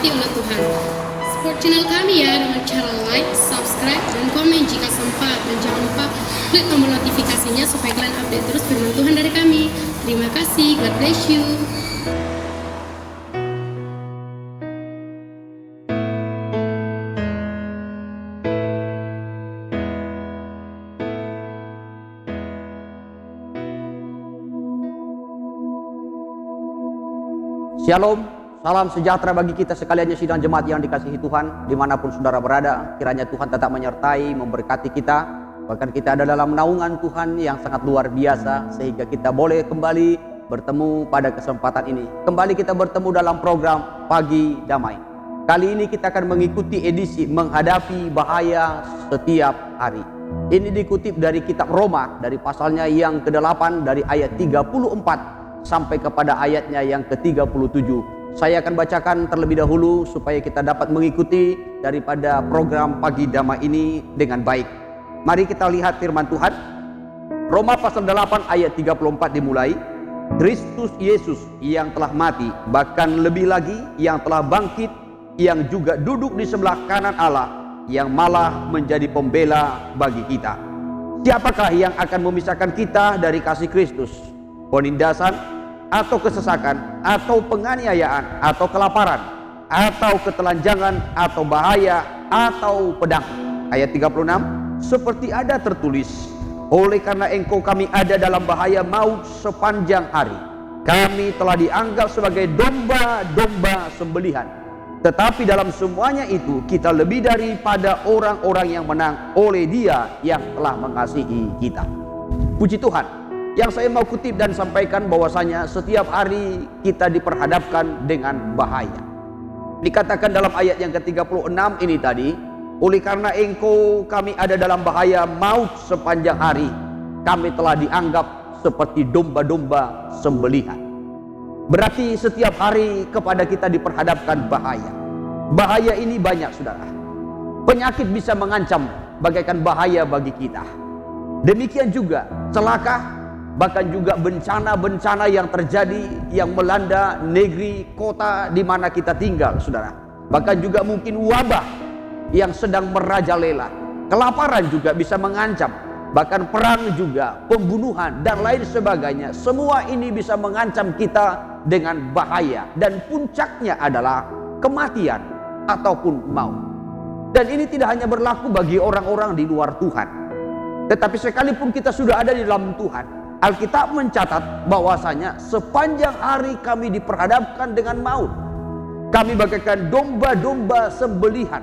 diberkati oleh Tuhan. Support channel kami ya dengan cara like, subscribe, dan komen jika sempat. Dan jangan lupa klik tombol notifikasinya supaya kalian update terus firman Tuhan dari kami. Terima kasih, God bless you. Shalom, salam sejahtera bagi kita sekalian sidang jemaat yang dikasihi Tuhan. Dimanapun saudara berada, kiranya Tuhan tetap menyertai, memberkati kita. Bahkan kita ada dalam naungan Tuhan yang sangat luar biasa, sehingga kita boleh kembali bertemu pada kesempatan ini. Kembali kita bertemu dalam program Pagi Damai. Kali ini kita akan mengikuti edisi menghadapi bahaya setiap hari. Ini dikutip dari kitab Roma, dari pasalnya yang ke-8, dari ayat 34 sampai kepada ayatnya yang ke-37. Saya akan bacakan terlebih dahulu supaya kita dapat mengikuti daripada program Pagi Damai ini dengan baik. Mari kita lihat firman Tuhan. Roma pasal 8 ayat 34 dimulai. Kristus Yesus yang telah mati, bahkan lebih lagi yang telah bangkit, yang juga duduk di sebelah kanan Allah, yang malah menjadi pembela bagi kita. Siapakah yang akan memisahkan kita dari kasih Kristus? Penindasan, atau kesesakan, atau penganiayaan, atau kelaparan, atau ketelanjangan, atau bahaya, atau pedang. Ayat 36, seperti ada tertulis, oleh karena engkau kami ada dalam bahaya maut sepanjang hari. Kami telah dianggap sebagai domba-domba sembelihan. Tetapi dalam semuanya itu kita lebih daripada orang-orang yang menang oleh Dia yang telah mengasihi kita. Puji Tuhan. Yang saya mau kutip dan sampaikan bahwasanya setiap hari kita diperhadapkan dengan bahaya. Dikatakan dalam ayat yang ke-36 ini tadi, oleh karena engkau kami ada dalam bahaya maut sepanjang hari, kami telah dianggap seperti domba-domba sembelihan. Berarti setiap hari kepada kita diperhadapkan bahaya. Bahaya ini banyak, saudara. Penyakit bisa mengancam bagaikan bahaya bagi kita. Demikian juga celaka, bahkan juga bencana-bencana yang terjadi, yang melanda negeri, kota di mana kita tinggal, saudara. Bahkan juga mungkin wabah yang sedang merajalela. Kelaparan juga bisa mengancam. Bahkan perang juga, pembunuhan, dan lain sebagainya. Semua ini bisa mengancam kita dengan bahaya. Dan puncaknya adalah kematian ataupun maut. Dan ini tidak hanya berlaku bagi orang-orang di luar Tuhan. Tetapi sekalipun kita sudah ada di dalam Tuhan, Alkitab mencatat bahwasanya sepanjang hari kami diperhadapkan dengan maut. Kami bagaikan domba-domba sembelihan.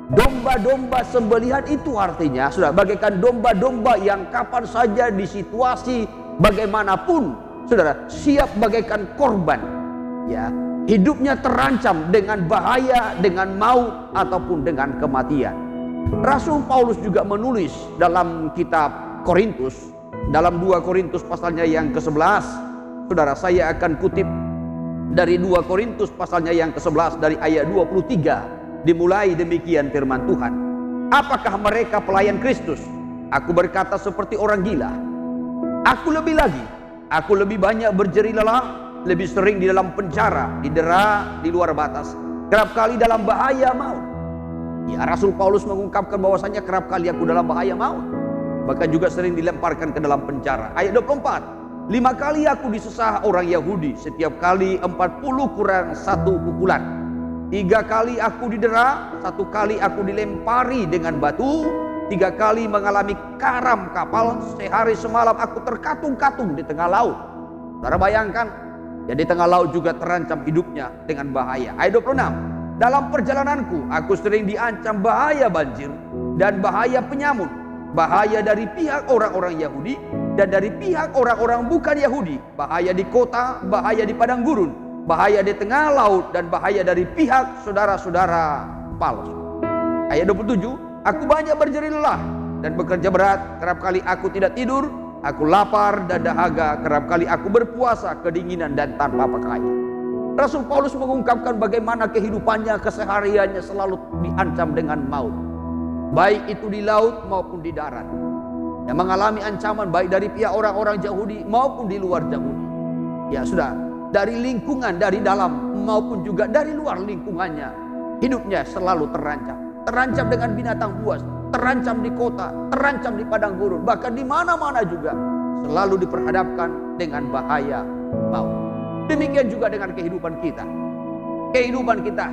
Domba-domba sembelihan itu artinya sudah bagaikan domba-domba yang kapan saja di situasi bagaimanapun, saudara, siap bagaikan korban. Ya, hidupnya terancam dengan bahaya, dengan maut ataupun dengan kematian. Rasul Paulus juga menulis dalam kitab Korintus, dalam 2 Korintus pasalnya yang ke-11, saudara, saya akan kutip dari 2 Korintus pasalnya yang ke-11 dari ayat 23. Dimulai demikian firman Tuhan. Apakah mereka pelayan Kristus? Aku berkata seperti orang gila. Aku lebih lagi, aku lebih banyak berjeri lelah, lebih sering di dalam penjara, didera di luar batas, kerap kali dalam bahaya maut. Ya, Rasul Paulus mengungkapkan bahwasanya kerap kali aku dalam bahaya maut. Bahkan juga sering dilemparkan ke dalam penjara. Ayat 24. 5 kali aku disesah orang Yahudi, setiap kali 40 kurang 1 pukulan. 3 kali aku didera, 1 kali aku dilempari dengan batu, 3 kali mengalami karam kapal, sehari semalam aku terkatung-katung di tengah laut. Saudara bayangkan, ya di tengah laut juga terancam hidupnya dengan bahaya. Ayat 26. Dalam perjalananku aku sering diancam bahaya banjir dan bahaya penyamun. Bahaya dari pihak orang-orang Yahudi dan dari pihak orang-orang bukan Yahudi. Bahaya di kota, bahaya di padang gurun, bahaya di tengah laut, dan bahaya dari pihak saudara-saudara palsu. Ayat 27, aku banyak berjeri lelah dan bekerja berat, kerap kali aku tidak tidur, aku lapar dan dahaga, kerap kali aku berpuasa, kedinginan dan tanpa pakaian. Rasul Paulus mengungkapkan bagaimana kehidupannya, kesehariannya selalu diancam dengan maut. Baik itu di laut maupun di darat. Yang mengalami ancaman baik dari pihak orang-orang Yahudi maupun di luar Yahudi. Ya sudah, dari lingkungan, dari dalam maupun juga dari luar lingkungannya, hidupnya selalu terancam. Terancam dengan binatang buas, terancam di kota, terancam di padang gurun, bahkan di mana-mana juga selalu diperhadapkan dengan bahaya maut. Demikian juga dengan kehidupan kita. Kehidupan kita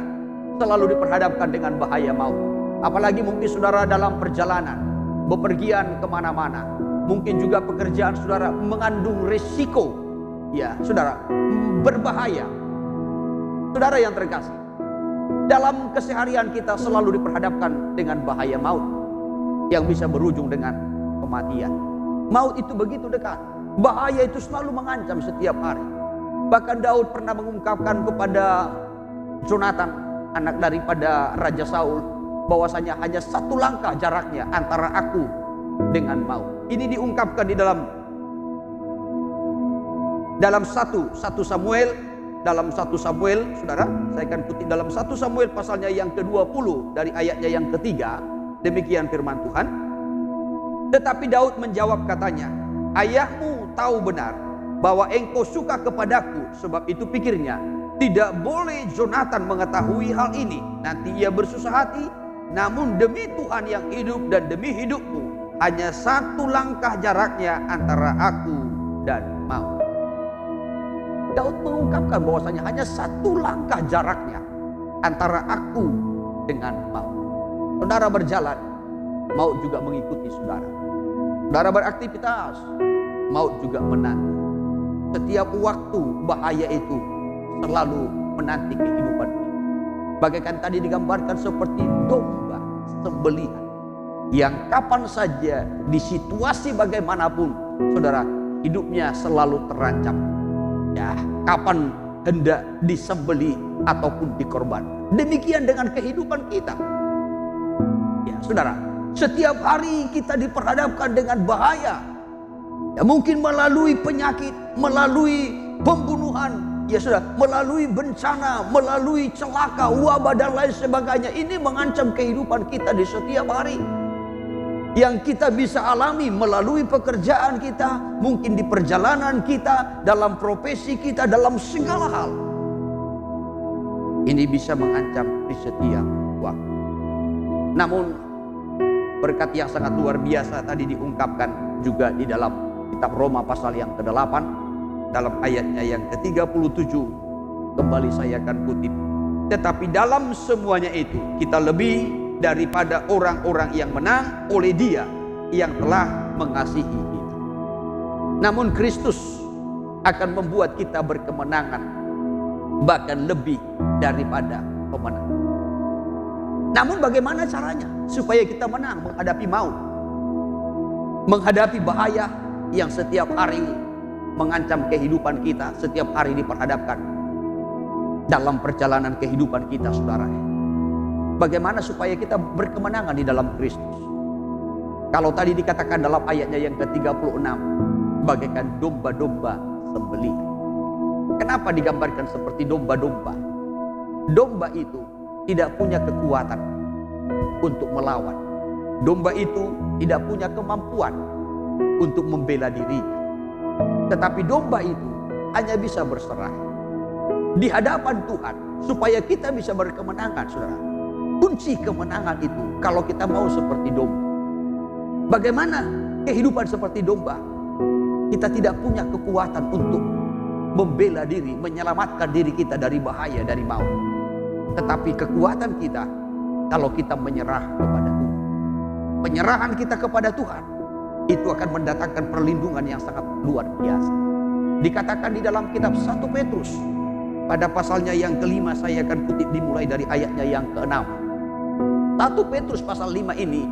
selalu diperhadapkan dengan bahaya maut. Apalagi mungkin saudara dalam perjalanan, bepergian kemana-mana. Mungkin juga pekerjaan saudara mengandung risiko, ya saudara, berbahaya. Saudara yang terkasih, dalam keseharian kita selalu diperhadapkan dengan bahaya maut yang bisa berujung dengan kematian. Maut itu begitu dekat. Bahaya itu selalu mengancam setiap hari. Bahkan Daud pernah mengungkapkan kepada Jonathan, anak daripada Raja Saul, bahwasanya hanya satu langkah jaraknya antara aku dengan maut. Ini diungkapkan di dalam satu Samuel, saudara, saya akan kutip dalam 1 Samuel pasalnya yang ke-20 dari ayatnya yang ketiga. Demikian firman Tuhan. Tetapi Daud menjawab katanya, ayahmu tahu benar bahwa engkau suka kepadaku, sebab itu pikirnya tidak boleh Jonathan mengetahui hal ini, nanti ia bersusah hati. Namun demi Tuhan yang hidup dan demi hidupmu, hanya satu langkah jaraknya antara aku dan maut. Daud mengungkapkan bahwasanya hanya satu langkah jaraknya antara aku dengan maut. Saudara berjalan, maut juga mengikuti saudara. Saudara beraktivitas, maut juga menanti. Setiap waktu bahaya itu selalu menanti kehidupan kita. Bagaikan tadi digambarkan seperti domba sembelihan yang kapan saja di situasi bagaimanapun saudara hidupnya selalu terancam. Ya, kapan hendak disembeli ataupun dikorban. Demikian dengan kehidupan kita. Ya, saudara, setiap hari kita diperhadapkan dengan bahaya. Ya, mungkin melalui penyakit, melalui pembunuhan, ya sudah, melalui bencana, melalui celaka, wabah dan lain sebagainya. Ini mengancam kehidupan kita di setiap hari. Yang kita bisa alami melalui pekerjaan kita, mungkin di perjalanan kita, dalam profesi kita, dalam segala hal. Ini bisa mengancam di setiap waktu. Namun berkat yang sangat luar biasa tadi diungkapkan juga di dalam kitab Roma pasal yang ke-8, dalam ayatnya yang ke-37. Kembali saya akan kutip. Tetapi dalam semuanya itu kita lebih daripada orang-orang yang menang oleh Dia yang telah mengasihi kita. Namun Kristus akan membuat kita berkemenangan, bahkan lebih daripada pemenang. Namun bagaimana caranya supaya kita menang menghadapi maut, menghadapi bahaya yang setiap hari mengancam kehidupan kita, setiap hari diperhadapkan dalam perjalanan kehidupan kita, saudara. Bagaimana supaya kita berkemenangan di dalam Kristus? Kalau tadi dikatakan dalam ayatnya yang ke-36, bagaikan domba-domba sembelihan. Kenapa digambarkan seperti domba-domba? Domba itu tidak punya kekuatan untuk melawan. Domba itu tidak punya kemampuan untuk membela dirinya. Tetapi domba itu hanya bisa berserah di hadapan Tuhan supaya kita bisa berkemenangan, saudara. Kunci kemenangan itu kalau kita mau seperti domba. Bagaimana kehidupan seperti domba? Kita tidak punya kekuatan untuk membela diri, menyelamatkan diri kita dari bahaya, dari maut. Tetapi kekuatan kita kalau kita menyerah kepada Tuhan. Penyerahan kita kepada Tuhan itu akan mendatangkan perlindungan yang sangat luar biasa. Dikatakan di dalam kitab 1 Petrus pada pasalnya yang ke-5, saya akan kutip dimulai dari ayatnya yang ke-6. 1 Petrus pasal 5 ini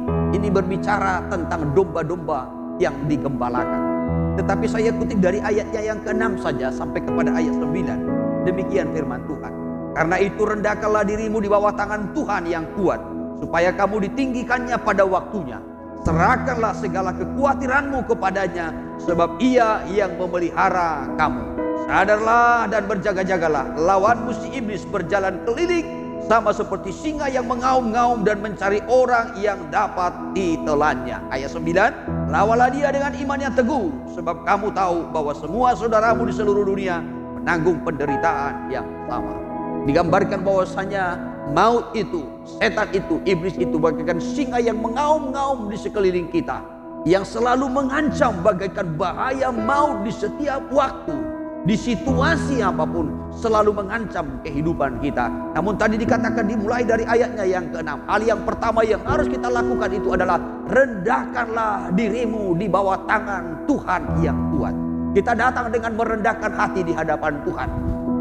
berbicara tentang domba-domba yang digembalakan. Tetapi saya kutip dari ayatnya yang ke-6 saja sampai kepada ayat 9. Demikian firman Tuhan. Karena itu rendahkanlah dirimu di bawah tangan Tuhan yang kuat, supaya kamu ditinggikannya pada waktunya. Serahkanlah segala kekhawatiranmu kepadanya, sebab Ia yang memelihara kamu. Sadarlah dan berjaga-jagalah, lawanmu si iblis berjalan keliling sama seperti singa yang mengaum-ngaum dan mencari orang yang dapat ditelannya. Ayat 9, lawanlah dia dengan iman yang teguh, sebab kamu tahu bahwa semua saudaramu di seluruh dunia menanggung penderitaan yang sama. Digambarkan bahwasanya maut itu, setan itu, iblis itu bagaikan singa yang mengaum-ngaum di sekeliling kita, yang selalu mengancam bagaikan bahaya maut di setiap waktu, di situasi apapun, selalu mengancam kehidupan kita. Namun tadi dikatakan dimulai dari ayatnya yang ke-6, hal yang pertama yang harus kita lakukan itu adalah rendahkanlah dirimu di bawah tangan Tuhan yang kuat. Kita datang dengan merendahkan hati di hadapan Tuhan.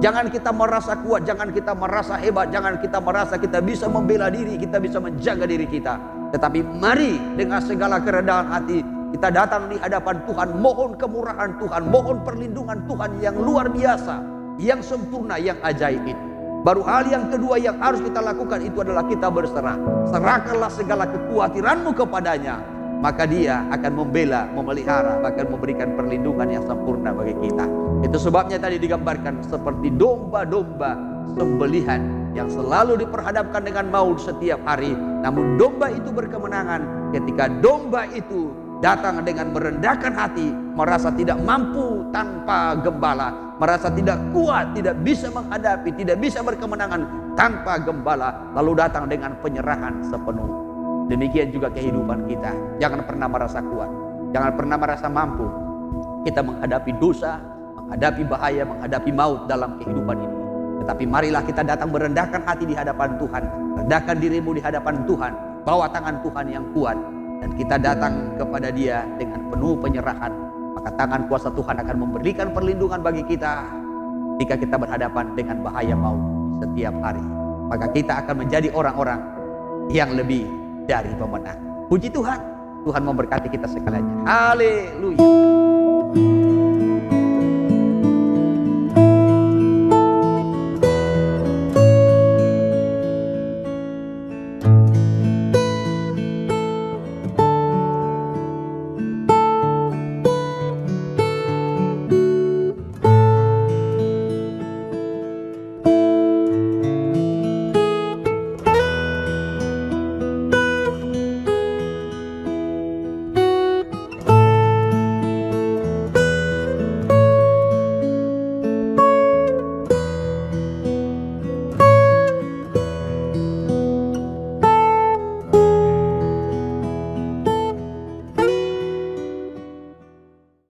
Jangan kita merasa kuat, jangan kita merasa hebat, jangan kita merasa kita bisa membela diri, kita bisa menjaga diri kita. Tetapi mari dengan segala kerendahan hati kita datang di hadapan Tuhan, mohon kemurahan Tuhan, mohon perlindungan Tuhan yang luar biasa, yang sempurna, yang ajaib itu. Baru hal yang kedua yang harus kita lakukan itu adalah kita berserah. Serahkanlah segala kekhawatiranmu kepadanya, maka dia akan membela, memelihara, bahkan memberikan perlindungan yang sempurna bagi kita. Itu sebabnya tadi digambarkan seperti domba-domba sembelihan yang selalu diperhadapkan dengan maut setiap hari. Namun domba itu berkemenangan ketika domba itu datang dengan merendahkan hati, merasa tidak mampu tanpa gembala, merasa tidak kuat, tidak bisa menghadapi, tidak bisa berkemenangan tanpa gembala, lalu datang dengan penyerahan sepenuh. Demikian juga kehidupan kita. Jangan pernah merasa kuat, jangan pernah merasa mampu. Kita menghadapi dosa, menghadapi bahaya, menghadapi maut dalam kehidupan ini. Tetapi marilah kita datang merendahkan hati di hadapan Tuhan. Rendahkan dirimu di hadapan Tuhan, bawa tangan Tuhan yang kuat, dan kita datang kepada Dia dengan penuh penyerahan. Maka tangan kuasa Tuhan akan memberikan perlindungan bagi kita jika kita berhadapan dengan bahaya maut setiap hari. Maka kita akan menjadi orang-orang yang lebih dari pemenang. Puji Tuhan, Tuhan memberkati kita sekalian. Haleluya.